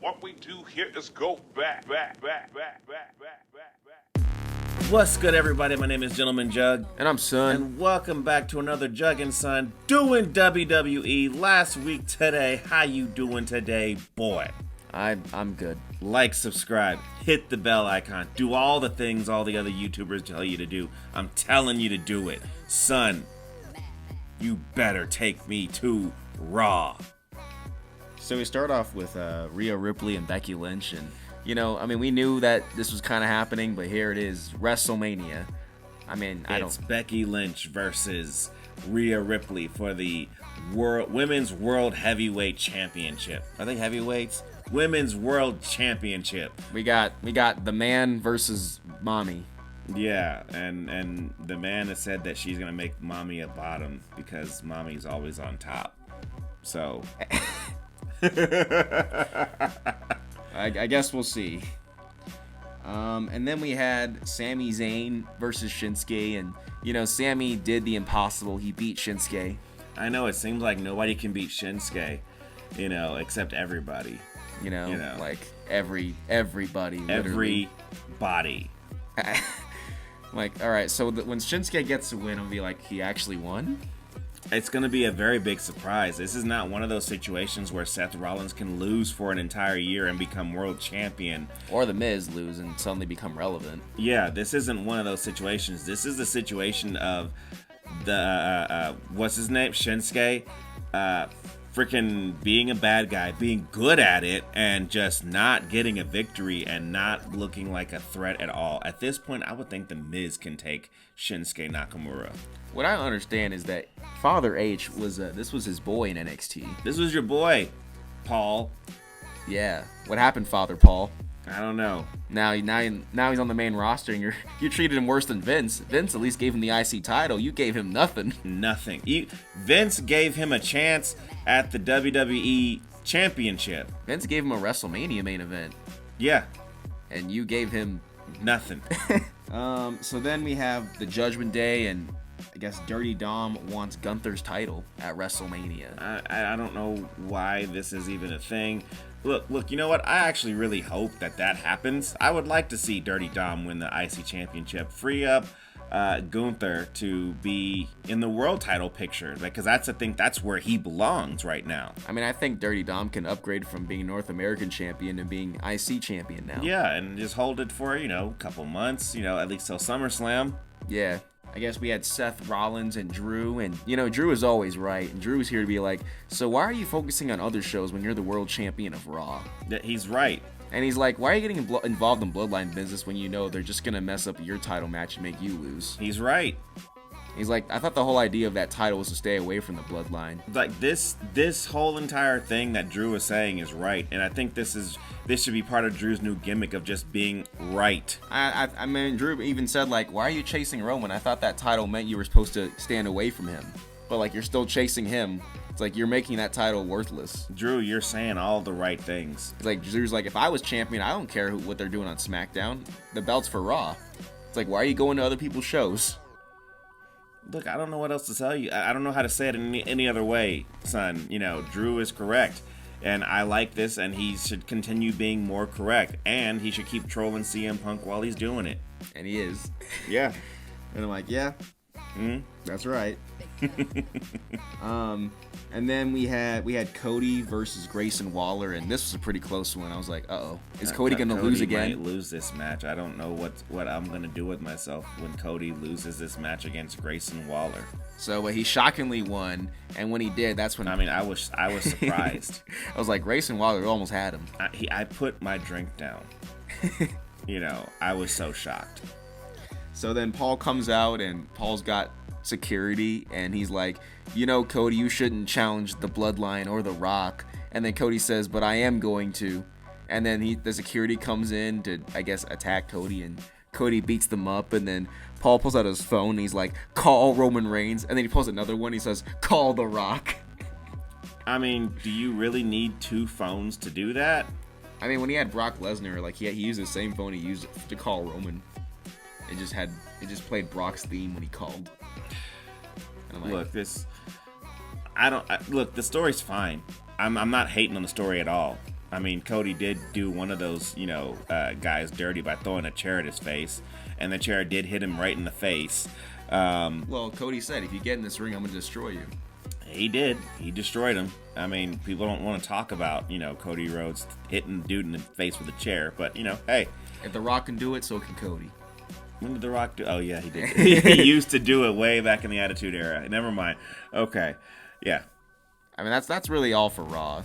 What we do here is go back. What's good, everybody? My name is Gentleman Jugg. And I'm Son. And welcome back to another Jugg and Son doing WWE. Last week today. How you doing today, boy? I'm good. Like, subscribe, hit the bell icon, do all the things all the other YouTubers tell you to do. I'm telling you to do it. Son, you better take me to Raw. So we start off with Rhea Ripley and Becky Lynch, and we knew that this was kind of happening, but here it is, WrestleMania. It's Becky Lynch versus Rhea Ripley for the Women's World Heavyweight Championship. Are they heavyweights? Women's World Championship. We got the man versus mommy. Yeah, and the man has said that she's gonna make mommy a bottom because mommy's always on top. So I guess we'll see. And then we had Sami Zayn versus Shinsuke, and Sami did the impossible. He beat Shinsuke. I know, it seems like nobody can beat Shinsuke, except everybody. Like everybody. Literally. Everybody. Like, all right, so when Shinsuke gets a win, I'll be like, he actually won? It's going to be a very big surprise. This is not one of those situations where Seth Rollins can lose for an entire year and become world champion. Or The Miz lose and suddenly become relevant. Yeah, this isn't one of those situations. This is the situation of the, what's his name? Shinsuke, freaking being a bad guy, being good at it, and just not getting a victory and not looking like a threat at all. At this point, I would think The Miz can take Shinsuke Nakamura. What I don't understand is that Father H was this was his boy in NXT. This was your boy, Paul. Yeah. What happened, Father Paul? I don't know. Now he's on the main roster, and you treated him worse than Vince. Vince at least gave him the IC title. You gave him nothing. Nothing. Vince gave him a chance at the WWE Championship. Vince gave him a WrestleMania main event. Yeah. And you gave him nothing. So then we have the Judgment Day, and I guess Dirty Dom wants Gunther's title at WrestleMania. I don't know why this is even a thing. Look, you know what? I actually really hope that happens. I would like to see Dirty Dom win the IC Championship. Free up Gunther to be in the world title picture, because that's where he belongs right now. I think Dirty Dom can upgrade from being North American champion to being IC champion now. Yeah, and just hold it for, a couple months, at least till SummerSlam. Yeah. I guess we had Seth Rollins and Drew, and Drew is always right, and Drew's here to be like, so why are you focusing on other shows when you're the world champion of Raw? He's right. And he's like, why are you getting involved in bloodline business when they're just gonna mess up your title match and make you lose? He's right. He's like, I thought the whole idea of that title was to stay away from the bloodline. Like, this whole entire thing that Drew is saying is right, and I think this should be part of Drew's new gimmick of just being right. Drew even said, like, why are you chasing Roman? I thought that title meant you were supposed to stand away from him. But, like, you're still chasing him. It's like you're making that title worthless. Drew, you're saying all the right things. It's like, Drew's like, if I was champion, I don't care what they're doing on SmackDown. The belt's for Raw. It's like, why are you going to other people's shows? Look, I don't know what else to tell you. I don't know how to say it in any other way, son. Drew is correct. And I like this, and he should continue being more correct. And he should keep trolling CM Punk while he's doing it. And he is. Yeah. And I'm like, yeah, that's right. And then we had Cody versus Grayson Waller, and this was a pretty close one. I was like, uh-oh. Is Cody going to lose again? Might lose this match. I don't know what I'm going to do with myself when Cody loses this match against Grayson Waller. So he shockingly won, and when he did, that's when... I was surprised. I was like, Grayson Waller almost had him. I put my drink down. I was so shocked. So then Paul comes out, and Paul's got security, and he's like, Cody, you shouldn't challenge the Bloodline or The Rock. And then Cody says, but I am going to. And then the security comes in to, I guess, attack Cody, and Cody beats them up, and then Paul pulls out his phone, and he's like, call Roman Reigns. And then he pulls another one, he says, call The Rock. Do you really need two phones to do that? When he had Brock Lesnar, like, he used the same phone he used to call Roman. It just played Brock's theme when he called. Look, the story's fine. I'm not hating on the story at all. I mean, Cody did do one of those, guys dirty by throwing a chair at his face, and the chair did hit him right in the face. Well, Cody said, if you get in this ring, I'm going to destroy you. He did. He destroyed him. I mean, people don't want to talk about, Cody Rhodes hitting the dude in the face with a chair, but, hey. If The Rock can do it, so can Cody. When did The Rock do? Oh, yeah, he did. He used to do it way back in the Attitude Era. Never mind. Okay. Yeah. I mean, that's really all for Raw.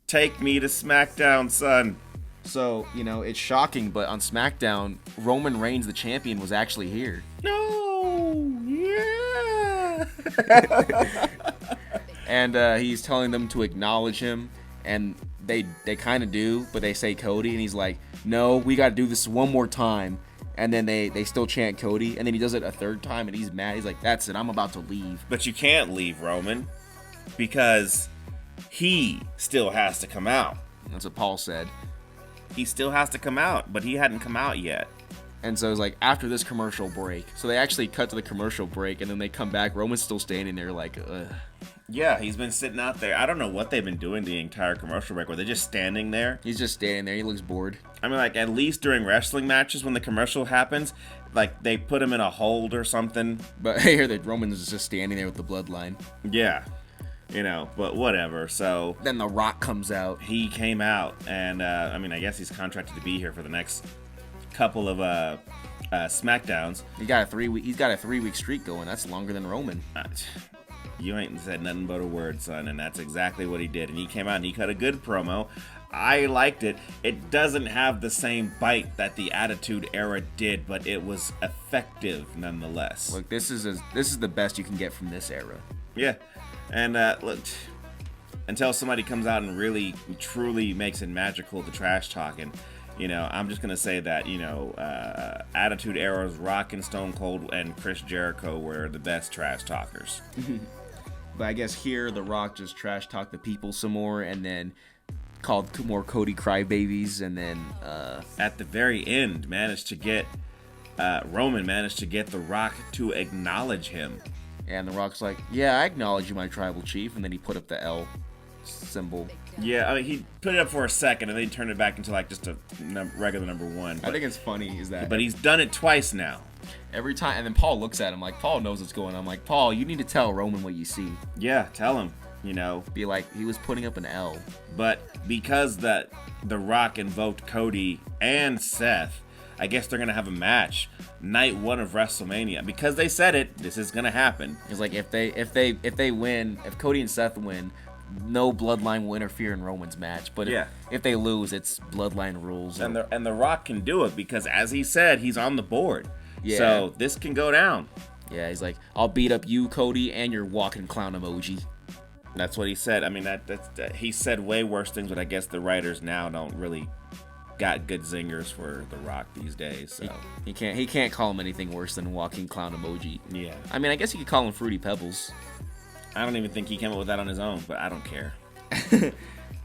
Take me to Smackdown, son. So, it's shocking, but on SmackDown, Roman Reigns, the champion, was actually here. No! Yeah! And he's telling them to acknowledge him, and they kind of do, but they say Cody, and he's like, no, we got to do this one more time. And then they still chant Cody, and then he does it a third time, and he's mad. He's like, that's it, I'm about to leave. But you can't leave, Roman, because he still has to come out. That's what Paul said. He still has to come out, but he hadn't come out yet. And so it's like, after this commercial break. So they actually cut to the commercial break, and then they come back. Roman's still standing there like, ugh. Yeah, he's been sitting out there. I don't know what they've been doing the entire commercial break. Were they just standing there? He's just standing there. He looks bored. I mean, like, at least during wrestling matches when the commercial happens, like, they put him in a hold or something. But here, the Roman's just standing there with the bloodline. Yeah. But whatever. So then The Rock comes out. He came out, and, I mean, I guess he's contracted to be here for the next couple of Smackdowns. He's got a 3-week streak going. That's longer than Roman. You ain't said nothing but a word, son, and that's exactly what he did. And he came out and he cut a good promo. I liked it. It doesn't have the same bite that the Attitude Era did, but it was effective nonetheless. Look, this is the best you can get from this era. Yeah, and look, until somebody comes out and really, truly makes it magical, the trash talking. I'm just gonna say that Attitude Era's Rock and Stone Cold and Chris Jericho were the best trash talkers. But I guess here The Rock just trash talked the people some more, and then called more Cody crybabies, and then at the very end Roman managed to get The Rock to acknowledge him. And The Rock's like, yeah, I acknowledge you, my tribal chief, and then he put up the L symbol. Yeah, I mean, he put it up for a second, and then he turned it back into like just a regular number one. But I think it's funny is that. But he's done it twice now. Every time, and then Paul looks at him like, Paul knows what's going on. I'm like, Paul, you need to tell Roman what you see. Yeah, tell him. Be like, he was putting up an L. But because The Rock invoked Cody and Seth, I guess they're gonna have a match night 1 of WrestleMania, because they said it. This is gonna happen. It's like if they win, if Cody and Seth win, no bloodline will interfere in Roman's match. But if they lose, it's bloodline rules. And the Rock can do it because, as he said, he's on the board. Yeah. So this can go down. Yeah, he's like, I'll beat up you, Cody, and your walking clown emoji. That's what he said. I mean, that he said way worse things, but I guess the writers now don't really got good zingers for The Rock these days. So he can't call him anything worse than walking clown emoji. Yeah. I mean, I guess you could call him Fruity Pebbles. I don't even think he came up with that on his own, but I don't care.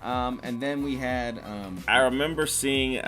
And then we had I remember seeing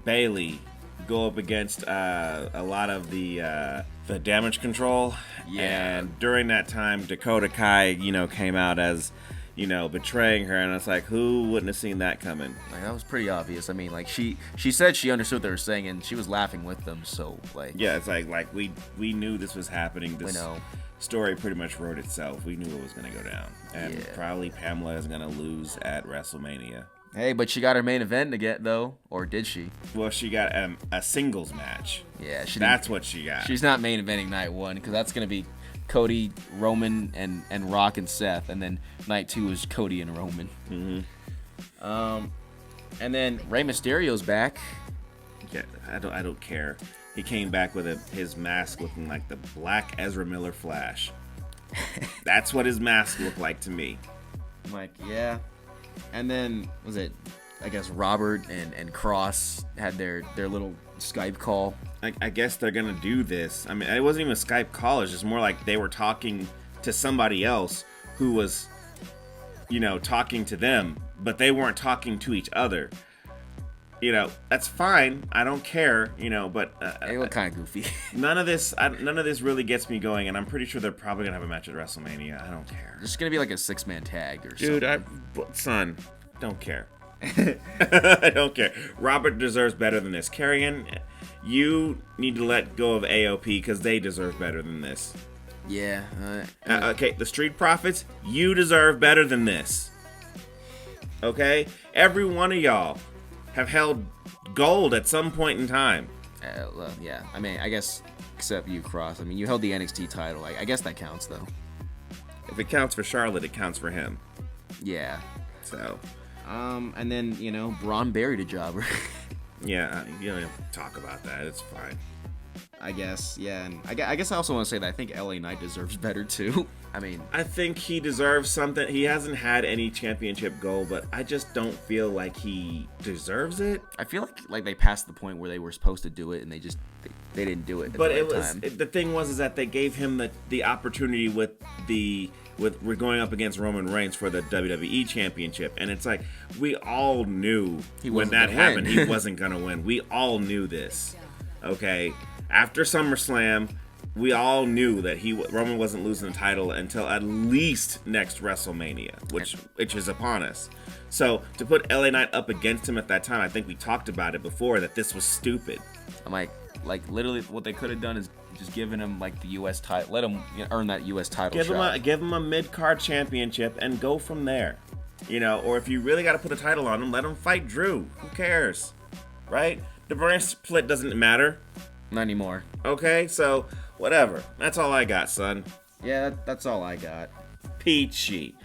Bailey go up against a lot of the Damage Control. Yeah. And during that time, Dakota Kai, came out as, betraying her, and it's like, who wouldn't have seen that coming? Like, that was pretty obvious. I mean, like, she said she understood what they were saying, and she was laughing with them. So, like, yeah, it's like we knew this was happening. This we know. Story pretty much wrote itself. We knew it was going to go down, and probably Pamela is going to lose at WrestleMania. Hey, but she got her main event to get, though, or did she? Well, she got a singles match. Yeah, that's what she got. She's not main eventing night 1, because that's going to be Cody, Roman, and Rock and Seth, and then night 2 is Cody and Roman. Mm-hmm. And then Rey Mysterio's back. Yeah, I don't care. He came back with his mask looking like the Black Ezra Miller Flash. That's what his mask looked like to me. I'm like, yeah. And then, was it, I guess, Robert and Cross had their little Skype call. I guess they're going to do this. I mean, it wasn't even a Skype call. It's just more like they were talking to somebody else who was, talking to them, but they weren't talking to each other. That's fine. I don't care, but they look kind of goofy. none of this really gets me going, and I'm pretty sure they're probably gonna have a match at WrestleMania. I don't care. It's gonna be like a 6-man tag or something. Dude, son, Don't care. I don't care. Robert deserves better than this. Karrion, you need to let go of AOP because they deserve better than this. Yeah. Okay, the Street Profits, you deserve better than this. Okay? Every one of y'all have held gold at some point in time. Well, yeah. I mean, I guess, except you, Cross. I mean, you held the NXT title. I guess that counts, though. If it counts for Charlotte, it counts for him. Yeah. So. And then, Braun buried a jobber. Yeah, you don't have to talk about that. It's fine. I guess, yeah. And I guess I also want to say that I think LA Knight deserves better, too. I mean, I think he deserves something. He hasn't had any championship goal, but I just don't feel like he deserves it. I feel like they passed the point where they were supposed to do it, and they didn't do it. But time. The thing was that they gave him the opportunity with we're going up against Roman Reigns for the WWE Championship, and it's like we all knew when that happened he wasn't gonna win. We all knew this. Okay, after SummerSlam, we all knew that Roman wasn't losing the title until at least next WrestleMania, which is upon us. So to put LA Knight up against him at that time, I think we talked about it before that this was stupid. I'm like literally what they could have done is just given him like the U.S. title, let him earn that U.S. title. Give him a mid-card championship and go from there. Or if you really got to put a title on him, let him fight Drew. Who cares, right? The brand split doesn't matter. Not anymore. Okay, so whatever. That's all I got, son. Yeah, that's all I got. Peachy.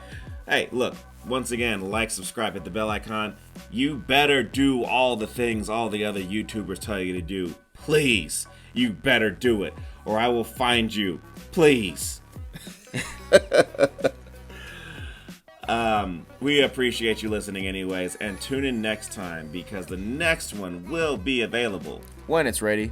Hey, look. Once again, like, subscribe, hit the bell icon. You better do all the things all the other YouTubers tell you to do. Please. You better do it, or I will find you. Please. We appreciate you listening anyways, and tune in next time because the next one will be available when it's ready.